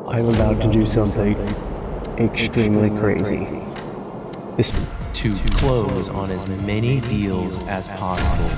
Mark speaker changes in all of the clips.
Speaker 1: I'm about to do something extremely crazy.
Speaker 2: To close on as many deals as possible.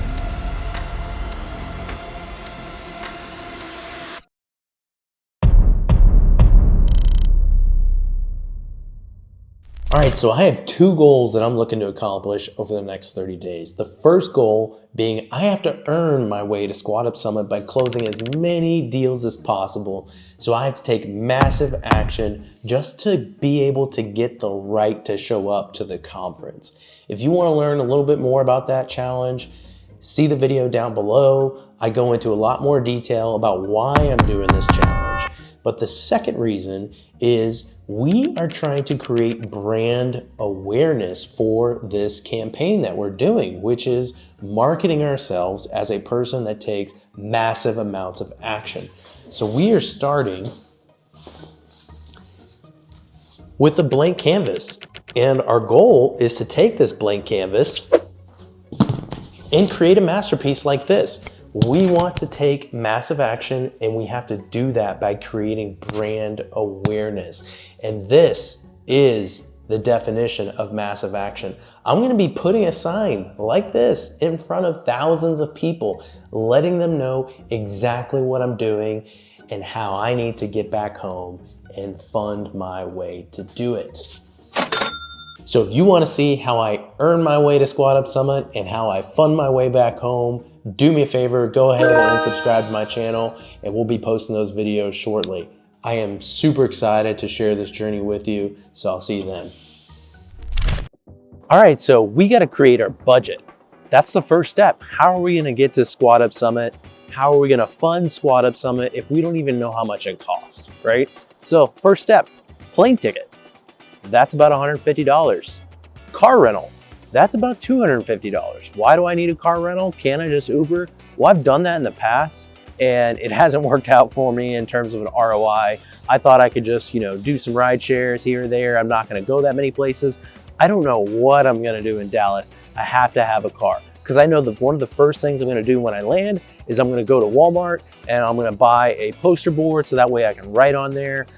Speaker 3: All right, so I have two goals that I'm looking to accomplish over the next 30 days. The first goal being I have to earn my way to Squat Up Summit by closing as many deals as possible. So I have to take massive action just to be able to get the right to show up to the conference. If you want to learn a little bit more about that challenge, see the video down below. I go into a lot more detail about why I'm doing this challenge. But the second reason is we are trying to create brand awareness for this campaign that we're doing, which is marketing ourselves as a person that takes massive amounts of action. So we are starting with a blank canvas. And our goal is to take this blank canvas and create a masterpiece like this. We want to take massive action, and we have to do that by creating brand awareness. And this is the definition of massive action. I'm going to be putting a sign like this in front of thousands of people, letting them know exactly what I'm doing and how I need to get back home and fund my way to do it. So if you want to see how I earn my way to Squat Up Summit and how I fund my way back home, do me a favor, go ahead and subscribe to my channel, and we'll be posting those videos shortly. I am super excited to share this journey with you, so I'll see you then.
Speaker 1: All right, so we got to create our budget. That's the first step. How are we going to get to Squat Up Summit? How are we going to fund Squat Up Summit if we don't even know how much it costs, right? So first step, plane ticket. That's about $150. Car rental, that's about $250. Why do I need a car rental? Can't I just Uber? Well, I've done that in the past and it hasn't worked out for me in terms of an ROI. I thought I could just, do some ride shares here or there. I'm not gonna go that many places. I don't know what I'm gonna do in Dallas. I have to have a car because I know that one of the first things I'm gonna do when I land is I'm gonna go to Walmart and I'm gonna buy a poster board so that way I can write on there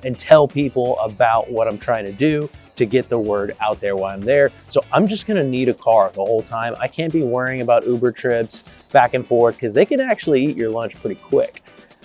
Speaker 1: and tell people about what I'm trying to do to get the word out there while I'm there. So I'm just gonna need a car the whole time. I can't be worrying about Uber trips back and forth because they can actually eat your lunch pretty quick.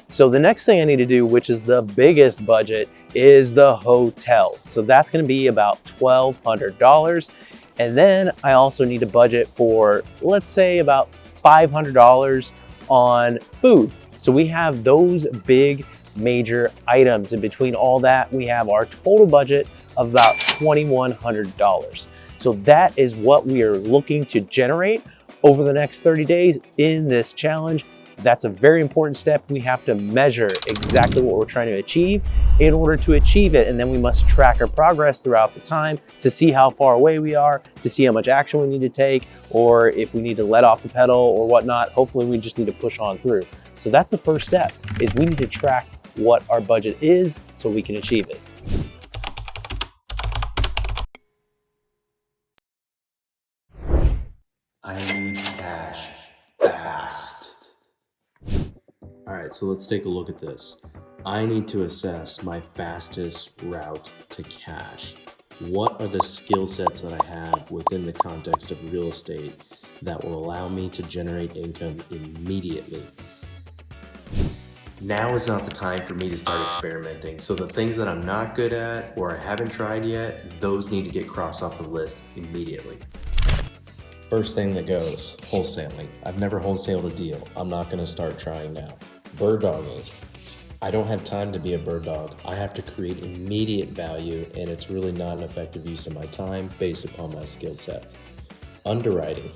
Speaker 1: So the next thing I need to do, which is the biggest budget, is the hotel. So that's gonna be about $1,200. And then I also need a budget for, let's say, about $500 on food. So we have those big major items. In between all that, we have our total budget of about $2,100. So that is what we are looking to generate over the next 30 days in this challenge. That's a very important step. We have to measure exactly what we're trying to achieve in order to achieve it. And then we must track our progress throughout the time to see how far away we are, to see how much action we need to take, or if we need to let off the pedal or whatnot. Hopefully we just need to push on through. So that's the first step, is we need to track what our budget is so we can achieve it.
Speaker 3: I need cash fast. All right, so let's take a look at this. I need to assess my fastest route to cash. What are the skill sets that I have within the context of real estate that will allow me to generate income immediately? Now is not the time for me to start experimenting. So the things that I'm not good at or I haven't tried yet, those need to get crossed off the list immediately. First thing that goes, wholesaling. I've never wholesaled a deal. I'm not gonna start trying now. Bird dogging. I don't have time to be a bird dog. I have to create immediate value, and it's really not an effective use of my time based upon my skill sets. Underwriting.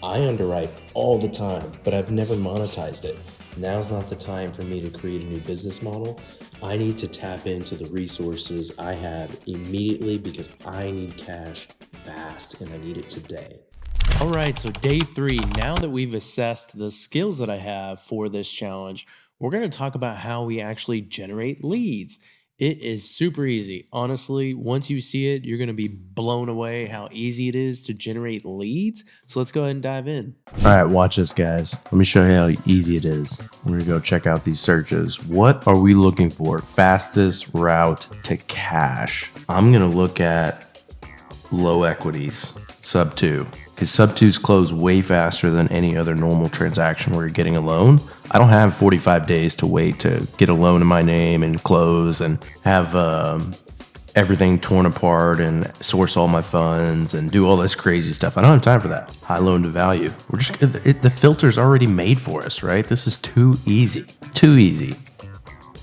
Speaker 3: I underwrite all the time, but I've never monetized it. Now's not the time for me to create a new business model. I need to tap into the resources I have immediately because I need cash fast and I need it today.
Speaker 2: All right, so day 3, now that we've assessed the skills that I have for this challenge, we're going to talk about how we actually generate leads. It is super easy. Honestly, once you see it, you're going to be blown away how easy it is to generate leads. So let's go ahead and dive in. All right, watch this, guys. Let me show you how easy it is. We're going to go check out these searches. What are we looking for? Fastest route to cash. I'm going to look at low equities, sub 2. Because sub 2s close way faster than any other normal transaction where you're getting a loan. I don't have 45 days to wait to get a loan in my name and close and have everything torn apart and source all my funds and do all this crazy stuff. I don't have time for that. High loan to value. We're just the filter's already made for us, right? This is too easy. Too easy.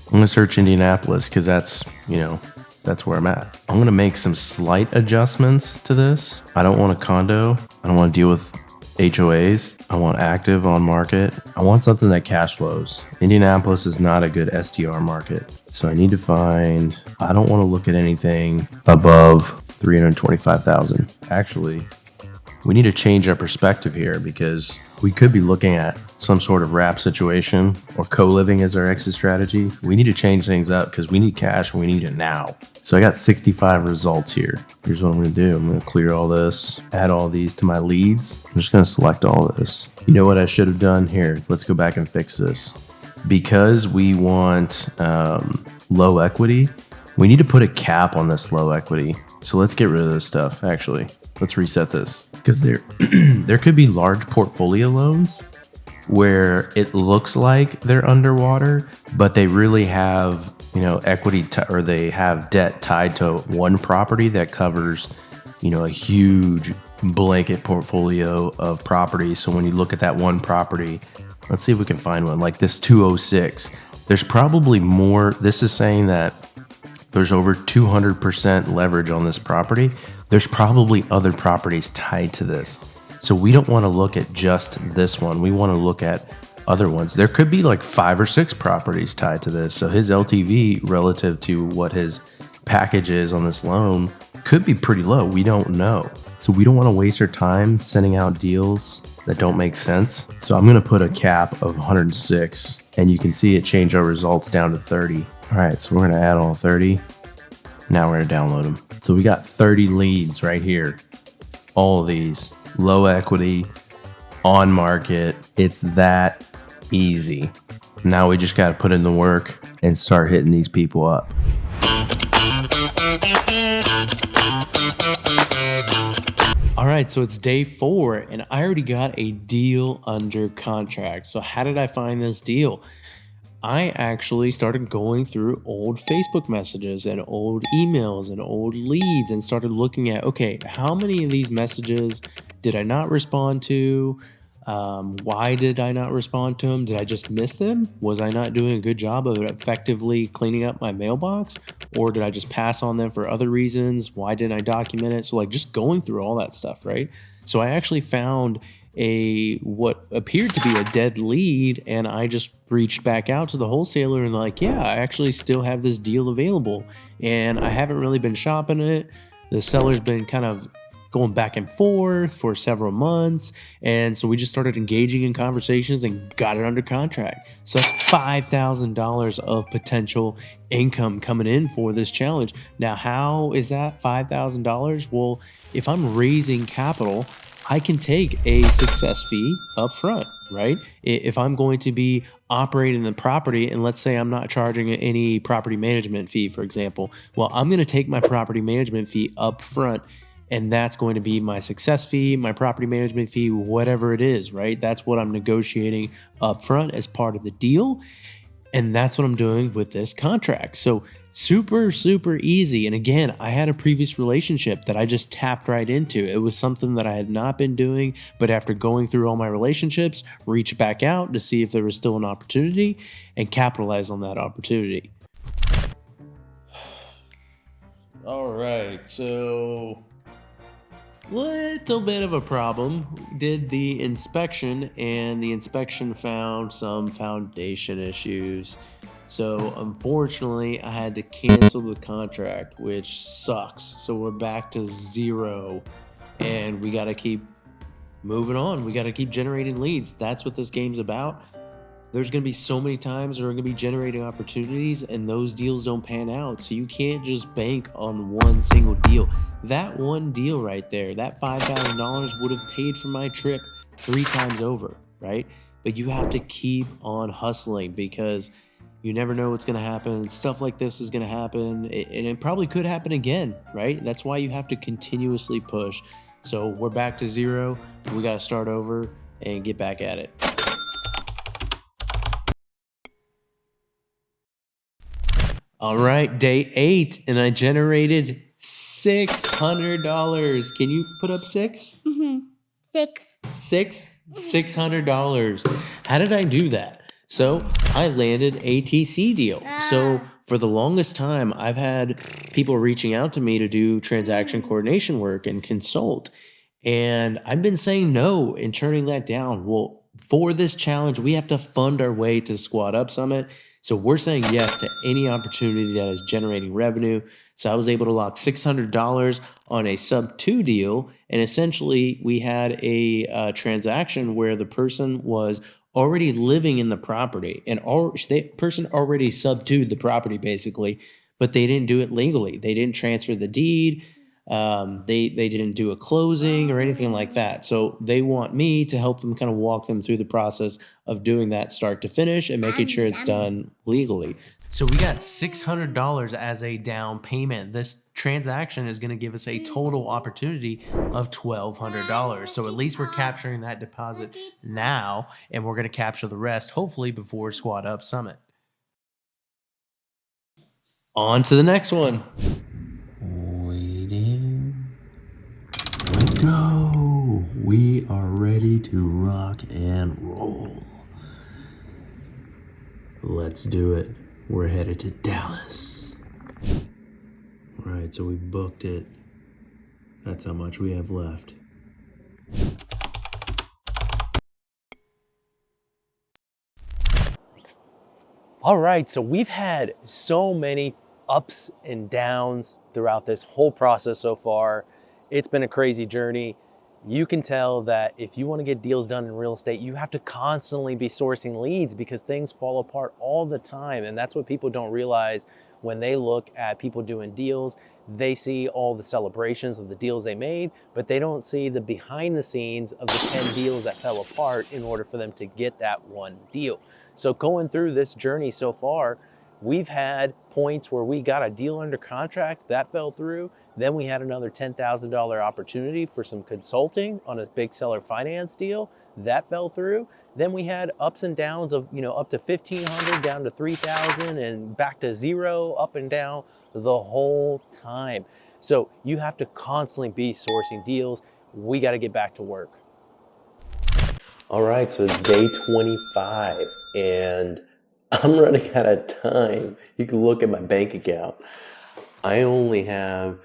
Speaker 2: I'm gonna search Indianapolis because that's where I'm at. I'm gonna make some slight adjustments to this. I don't want a condo. I don't want to deal with HOAs. I want active on market. I want something that cash flows. Indianapolis is not a good STR market. So I need to find, I don't want to look at anything above 325,000. Actually, we need to change our perspective here because we could be looking at some sort of wrap situation or co-living as our exit strategy. We need to change things up because we need cash and we need it now. So I got 65 results here. Here's what I'm going to do. I'm going to clear all this, add all these to my leads. I'm just going to select all of this. You know what I should have done here? Let's go back and fix this. Because we want low equity, we need to put a cap on this low equity. So let's get rid of this stuff, actually. Let's reset this. Because there could be large portfolio loans where it looks like they're underwater, but they really have, equity or they have debt tied to one property that covers, a huge blanket portfolio of properties. So when you look at that one property, let's see if we can find one like this 206. There's probably more. This is saying that there's over 200% leverage on this property. There's probably other properties tied to this. So we don't want to look at just this one. We want to look at other ones. There could be like 5 or 6 properties tied to this. So his LTV relative to what his package is on this loan could be pretty low. We don't know. So we don't want to waste our time sending out deals that don't make sense. So I'm going to put a cap of 106 and you can see it change our results down to 30. All right, so we're going to add all 30. Now we're going to download them. So we got 30 leads right here. All of these low equity, on market. It's that easy. Now we just got to put in the work and start hitting these people up. All right, so it's day 4 and I already got a deal under contract. So how did I find this deal? I actually started going through old Facebook messages and old emails and old leads and started looking at, okay, how many of these messages did I not respond to? Why did I not respond to them? Did I just miss them? Was I not doing a good job of effectively cleaning up my mailbox? Or did I just pass on them for other reasons? Why didn't I document it? So like just going through all that stuff, right? So I actually found what appeared to be a dead lead, and I just reached back out to the wholesaler and like, yeah, I actually still have this deal available and I haven't really been shopping it. The seller's been kind of going back and forth for several months, and so we just started engaging in conversations and got it under contract. So that's $5,000 of potential income coming in for this challenge. Now, how is that $5,000? Well, if I'm raising capital, I can take a success fee up front, right? If I'm going to be operating the property, and let's say I'm not charging any property management fee, for example, well, I'm going to take my property management fee up front, and that's going to be my success fee, my property management fee, whatever it is, right? That's what I'm negotiating up front as part of the deal. And that's what I'm doing with this contract. So super, super easy. And again, I had a previous relationship that I just tapped right into. It was something that I had not been doing, but after going through all my relationships, reached back out to see if there was still an opportunity and capitalize on that opportunity. All right, so little bit of a problem. Did the inspection, and the inspection found some foundation issues. So unfortunately, I had to cancel the contract, which sucks. So we're back to 0, and we got to keep moving on. We got to keep generating leads. That's what this game's about. there's going to be so many times there are going to be generating opportunities and those deals don't pan out. So you can't just bank on one single deal. That one deal right there, that $5,000 would have paid for my trip 3 times over, right? But you have to keep on hustling because you never know what's going to happen. Stuff like this is going to happen, and it probably could happen again, right? That's why you have to continuously push. So we're back to zero. We got to start over and get back at it. All right, day 8, and I generated $600. Can you put up 6? $600. How did I do that? So I landed a TC deal. So for the longest time, I've had people reaching out to me to do transaction coordination work and consult. And I've been saying no and turning that down. Well, for this challenge, we have to fund our way to Squad Up Summit. So we're saying yes to any opportunity that is generating revenue. So I was able to lock $600 on a sub 2 deal. And essentially we had a transaction where the person was already living in the property and the person already sub 2'd the property basically, but they didn't do it legally. They didn't transfer the deed. They didn't do a closing or anything like that. So they want me to help them kind of walk them through the process of doing that start to finish and making sure it's done legally. So we got $600 as a down payment. This transaction is going to give us a total opportunity of $1,200. So at least we're capturing that deposit now, and we're going to capture the rest hopefully before Squad Up Summit. On to the next one. Let's go. We are ready to rock and roll. Let's do it. We're headed to Dallas. All right, so we booked it. That's how much we have left.
Speaker 1: All right, so we've had so many ups and downs throughout this whole process so far. It's been a crazy journey. You can tell that if you want to get deals done in real estate, you have to constantly be sourcing leads because things fall apart all the time. And that's what people don't realize when they look at people doing deals. They see all the celebrations of the deals they made, but they don't see the behind the scenes of the 10 deals that fell apart in order for them to get that one deal. So going through this journey so far, we've had points where we got a deal under contract that fell through. Then we had another $10,000 opportunity for some consulting on a big seller finance deal that fell through. Then we had ups and downs of, up to 1,500 down to 3,000 and back to zero, up and down the whole time. So you have to constantly be sourcing deals. We got to get back to work.
Speaker 3: All right, so it's day 25 and I'm running out of time. You can look at my bank account. I only have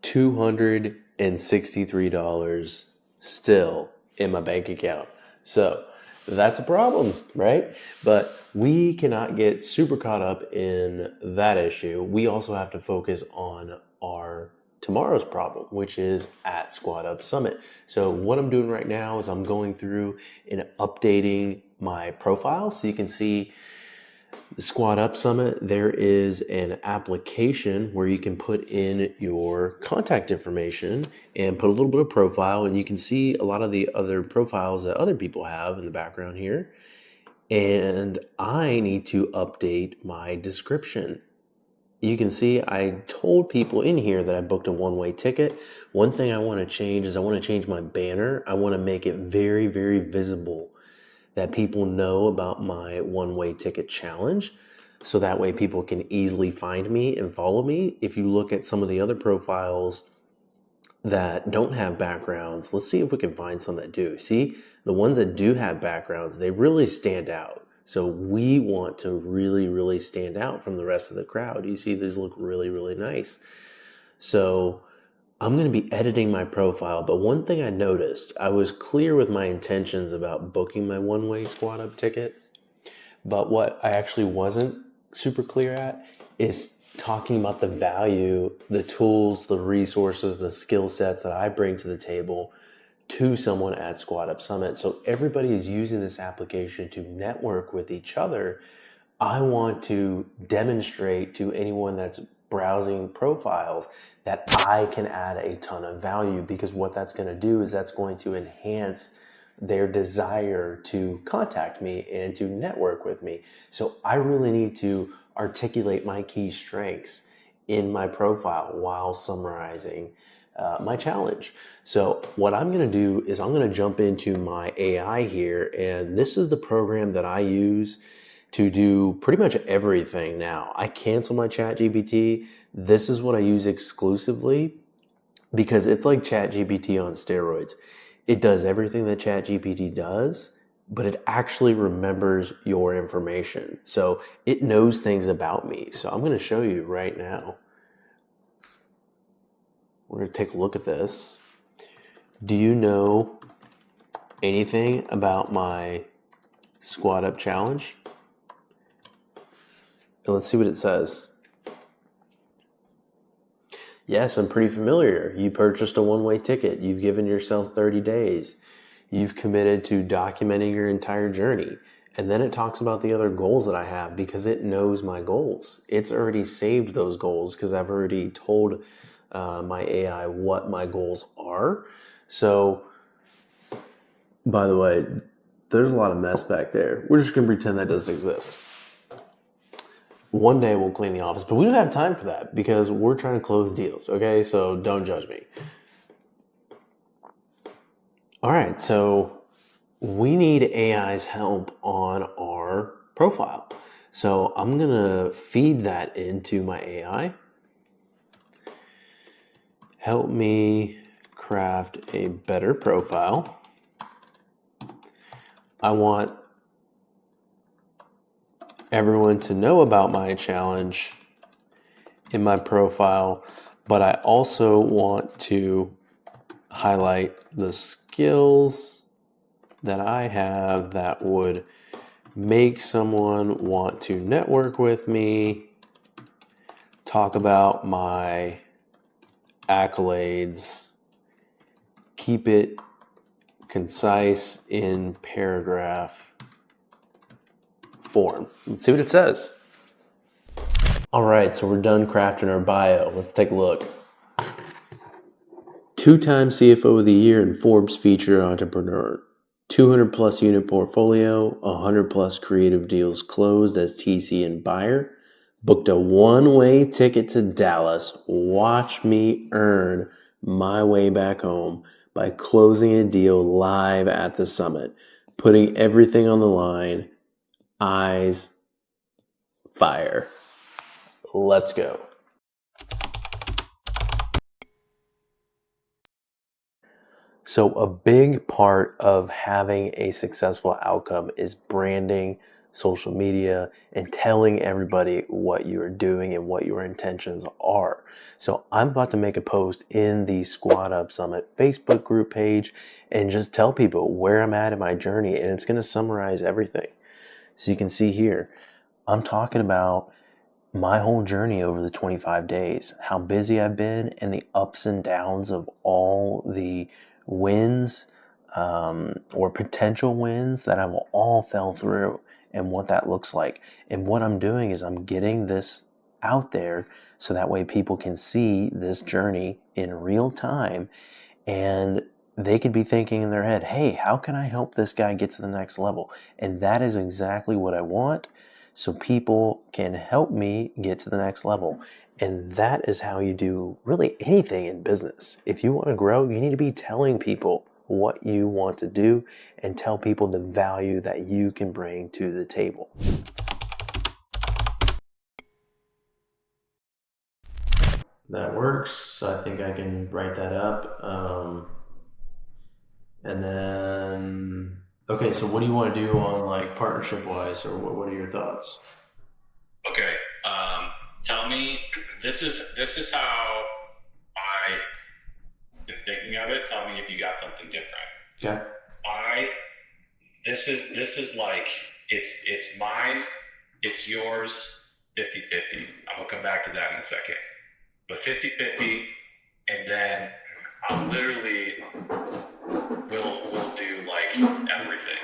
Speaker 3: $263 still in my bank account. So that's a problem, right? But we cannot get super caught up in that issue. We also have to focus on our tomorrow's problem, which is at Squad Up Summit. So what I'm doing right now is I'm going through and updating my profile so you can see the Squad Up Summit. There is an application where you can put in your contact information and put a little bit of profile, and you can see a lot of the other profiles that other people have in the background here. And I need to update my description. You can see I told people in here that I booked a one-way ticket. One thing I want to change is I want to change my banner. I want to make it very, very visible that people know about my one-way ticket challenge. So that way people can easily find me and follow me. If you look at some of the other profiles that don't have backgrounds, let's see if we can find some that do. See, the ones that do have backgrounds, they really stand out. So we want to really, really stand out from the rest of the crowd. You see, these look really, really nice. So I'm going to be editing my profile, but one thing I noticed, I was clear with my intentions about booking my one-way Squad Up ticket, but what I actually wasn't super clear at is talking about the value, the tools, the resources, the skill sets that I bring to the table to someone at Squad Up Summit. So everybody is using this application to network with each other. I want to demonstrate to anyone that's browsing profiles that I can add a ton of value, because what that's going to do is that's going to enhance their desire to contact me and to network with me. So I really need to articulate my key strengths in my profile while summarizing my challenge. So what I'm going to do is I'm going to jump into my AI here, and this is the program that I use to do pretty much everything now. I cancel my ChatGPT. This is what I use exclusively because it's like ChatGPT on steroids. It does everything that ChatGPT does, but it actually remembers your information. So it knows things about me. So I'm going to show you right now. We're going to take a look at this. Do you know anything about my Squad Up challenge? And let's see what it says. Yes, I'm pretty familiar. You purchased a one-way ticket. You've given yourself 30 days. You've committed to documenting your entire journey. And then it talks about the other goals that I have because it knows my goals. It's already saved those goals because I've already told my AI what my goals are. So, by the way, there's a lot of mess back there. We're just going to pretend that doesn't exist. One day we'll clean the office, but we don't have time for that because we're trying to close deals, okay? So don't judge me. All right, so we need AI's help on our profile. So I'm gonna feed that into my AI. Help me craft a better profile. I want everyone to know about my challenge in my profile, but I also want to highlight the skills that I have that would make someone want to network with me, talk about my accolades, keep it concise in paragraph form. Let's see what it says. All right, so we're done crafting our bio. Let's take a look. 2-time CFO of the Year and Forbes featured entrepreneur. 200 plus unit portfolio, 100 plus creative deals closed as TC and buyer. Booked a one-way ticket to Dallas. Watch me earn my way back home by closing a deal live at the summit. Putting everything on the line. Eyes fire. Let's go. So a big part of having a successful outcome is branding, social media, and telling everybody what you're doing and what your intentions are. So I'm about to make a post in the Squad Up Summit Facebook group page and just tell people where I'm at in my journey, and it's going to summarize everything. So you can see here, I'm talking about my whole journey over the 25 days, how busy I've been, and the ups and downs of all the wins or potential wins that have all fell through, and what that looks like. And what I'm doing is I'm getting this out there so that way people can see this journey in real time, and they could be thinking in their head, hey, how can I help this guy get to the next level? And that is exactly what I want. So people can help me get to the next level. And that is how you do really anything in business. If you want to grow, you need to be telling people what you want to do and tell people the value that you can bring to the table. That works. I think I can write that up. And then, okay, so what do you want to do on like partnership wise, or what are your thoughts?
Speaker 4: Okay. Tell me, this is how I been thinking of it. Tell me if you got something different.
Speaker 3: Okay.
Speaker 4: This is like, it's mine, it's yours, 50-50. I'm gonna come back to that in a second. But 50-50, and then I'm literally will do like everything.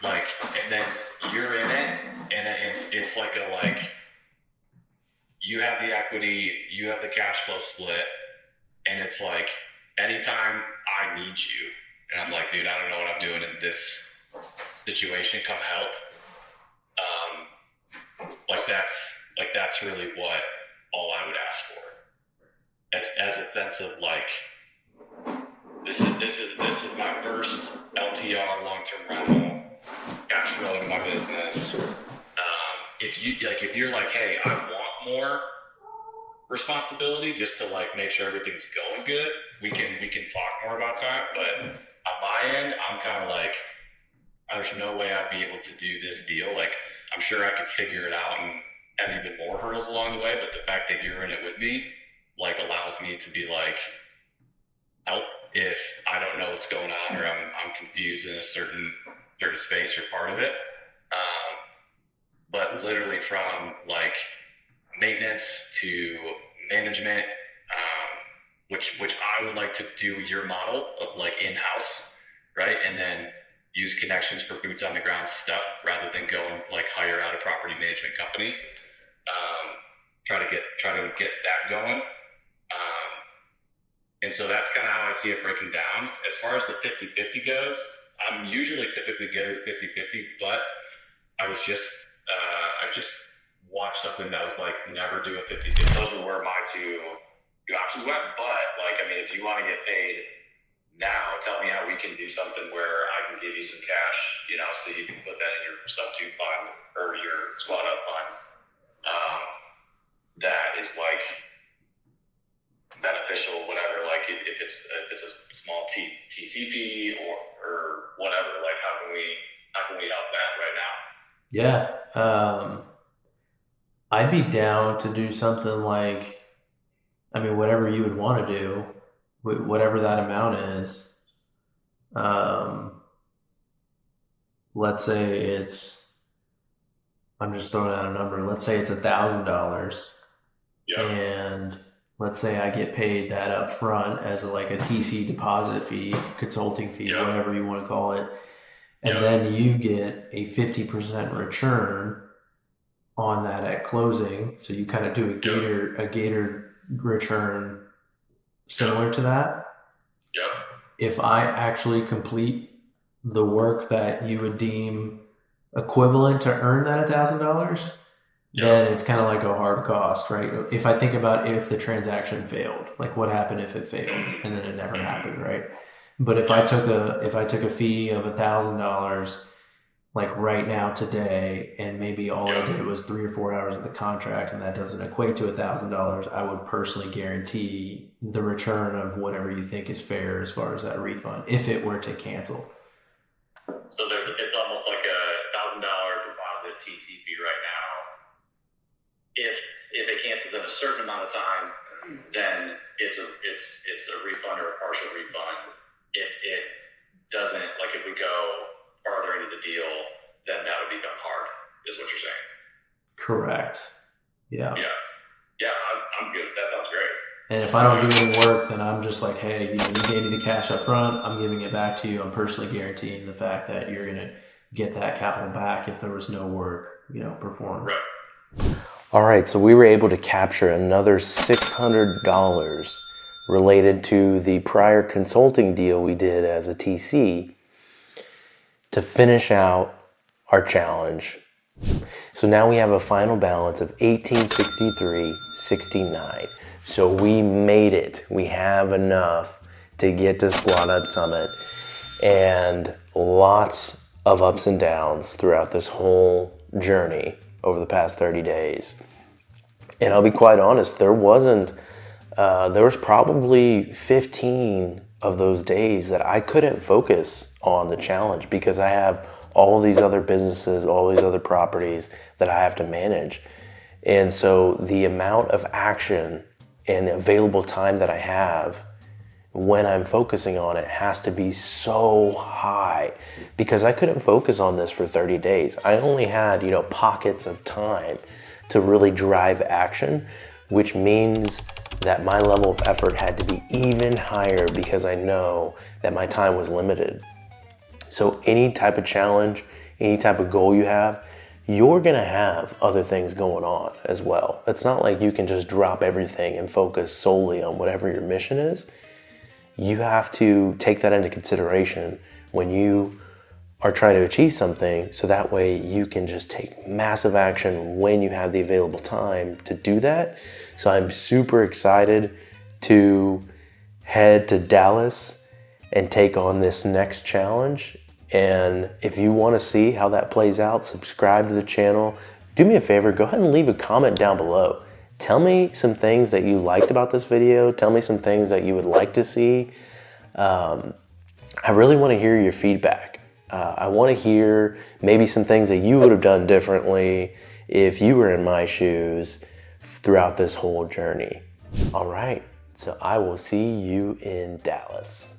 Speaker 4: Like, and then you're in it, and it's like you have the equity, you have the cash flow split, and it's like anytime I need you, and I'm like, dude, I don't know what I'm doing in this situation, come help. That's really what all I would ask for, as a sense of like, this is my first LTR, long-term rental, cash flow in my business. If you're like, hey, I want more responsibility just to like make sure everything's going good, we can talk more about that. But on my end, I'm kind of like, there's no way I'd be able to do this deal. Like, I'm sure I could figure it out and have even more hurdles along the way, but the fact that you're in it with me, like, allows me to be like, help if I don't know what's going on, or I'm confused in a certain space or part of it. But literally from like maintenance to management, which I would like to do your model of like in-house, right? And then use connections for boots on the ground stuff rather than go and like hire out a property management company. Try to get that going. And so that's kind of how I see it breaking down. As far as the 50-50 goes, I'm usually typically good at 50-50, but I just watched something that was like, never do a 50-50. Those were my two options went. But like, I mean, if you want to get paid now, tell me how we can do something where I can give you some cash, so you can put that in your sub-2 fund or your squad up fund. That is like beneficial, whatever. Like if it's a small TC fee or whatever. Like how can we help that right now?
Speaker 2: Yeah. I'd be down to do something like, I mean, whatever you would want to do, whatever that amount is. Let's say I'm just throwing out a number. Let's say it's $1,000.
Speaker 4: Yeah.
Speaker 2: And let's say I get paid that up front as like a TC deposit fee, consulting fee,
Speaker 4: Yeah.
Speaker 2: whatever you want to call it. And
Speaker 4: Yeah.
Speaker 2: then you get a 50% return on that at closing. So you kind of do a gator return similar to that.
Speaker 4: Yep.
Speaker 2: If I actually complete the work that you would deem equivalent to earn that $1,000, then it's kind of like a hard cost, right? If I think about if the transaction failed, like what happened if it failed and then it never happened, right? But if I took a fee of $1,000, like right now today, and maybe all I did was 3 or 4 hours of the contract, and that doesn't equate to $1,000, I would personally guarantee the return of whatever you think is fair as far as that refund, if it were to cancel.
Speaker 4: So it's almost like a $1,000 deposit TC fee right now. If it cancels in a certain amount of time, then it's a refund or a partial refund. If it doesn't, like if we go farther into the deal, then that would become hard, is what you're saying.
Speaker 2: Correct. Yeah.
Speaker 4: Yeah, I'm good. That sounds great.
Speaker 2: And if I don't do any work, then I'm just like, hey, you gave me the cash up front. I'm giving it back to you. I'm personally guaranteeing the fact that you're going to get that capital back if there was no work, performed.
Speaker 4: Right.
Speaker 1: All right, so we were able to capture another $600 related to the prior consulting deal we did as a TC to finish out our challenge. So now we have a final balance of $1,863.69. So we made it. We have enough to get to Squat Up Summit, and lots of ups and downs throughout this whole journey over the past 30 days. And I'll be quite honest, there was probably 15 of those days that I couldn't focus on the challenge because I have all these other businesses, all these other properties that I have to manage. And so the amount of action and the available time that I have when I'm focusing on it has to be so high because I couldn't focus on this for 30 days. I only had, pockets of time to really drive action, which means
Speaker 3: that my level of effort had to be even higher because I know that my time was limited. So any type of challenge, any type of goal you have, you're gonna have other things going on as well. It's not like you can just drop everything and focus solely on whatever your mission is. You have to take that into consideration when you are trying to achieve something, so that way you can just take massive action when you have the available time to do that. So I'm super excited to head to Dallas and take on this next challenge. And if you want to see how that plays out, subscribe to the channel. Do me a favor, go ahead and leave a comment down below. Tell me some things that you liked about this video. Tell me some things that you would like to see. I really want to hear your feedback. I want to hear maybe some things that you would have done differently if you were in my shoes throughout this whole journey. All right, so I will see you in Dallas.